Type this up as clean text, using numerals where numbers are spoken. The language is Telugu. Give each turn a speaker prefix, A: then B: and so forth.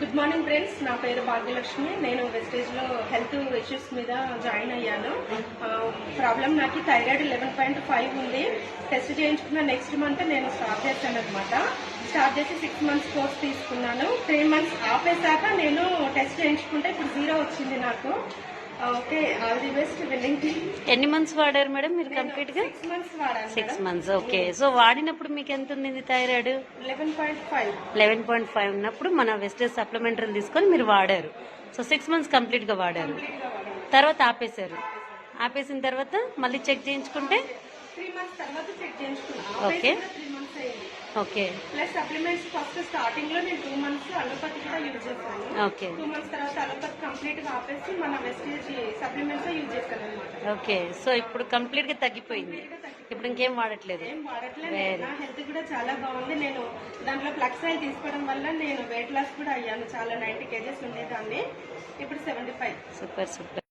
A: గుడ్ మార్నింగ్ ఫ్రెండ్స్, నా పేరు భాగ్యలక్ష్మి. నేను వెస్టేజ్లో హెల్త్ ఇష్యూస్ మీద జాయిన్ అయ్యాను. ప్రాబ్లం నాకు థైరాయిడ్ 11.5 ఉంది. టెస్ట్ చేయించుకున్న నెక్స్ట్ మంత్ నేను స్టార్ట్ చేశాను అనమాట. స్టార్ట్ చేసి 6 months కోర్స్ తీసుకున్నాను. 3 months ఆపేశాక నేను టెస్ట్ చేయించుకుంటే ఇప్పుడు 0 వచ్చింది నాకు. Okay, all the best winning team.
B: ఎన్ని మంత్స్ వాడారు మేడం మీరు కంప్లీట్ గా?
A: 6 months వాడాను.
B: 6 months. ఓకే, సో వాడినప్పుడు మీకు ఎంత ఉంది థైరాయిడ్?
A: 11.5.
B: 11.5 ఉన్నప్పుడు మన వెస్టేజ్ సప్లిమెంటరీ తీసుకొని మీరు వాడారు. సో 6 months కంప్లీట్ గా వాడారు. తర్వాత ఆపేశారు. ఆపేసిన తర్వాత మళ్ళీ చెక్ చేయించుకుంటే
A: 3 months తర్వాత చెక్ చేయించుకున్నాను.
B: ఓకే
A: 3 months అయింది.
B: Okay
A: plus supplements first starting లో నేను 2 months అలోపతి కూడా యూజ్ చేశాను.
B: ఓకే
A: 2 months తర్వాత అలోపతి కంప్లీట్ గా ఆపేసి మన వెస్టేజ్ సప్లిమెంట్స్ యూజ్ చేశాను అనమాట.
B: ఓకే, సో ఇప్పుడు కంప్లీట్ గా తగ్గిపోయింది. ఇప్పుడు ఇంకేం వాడట్లేదు.
A: ఏం వాడట్లేదు. నా హెల్త్ కూడా చాలా బాగుంది. నేను దాంట్లో ఫ్లక్సైల్ తీసుకోవడం వల్ల నేను వెయిట్ లాస్ కూడా అయ్యాను. చాలా 90 kgs ఉండేదాన్ని, ఇప్పుడు 75.
B: Super super.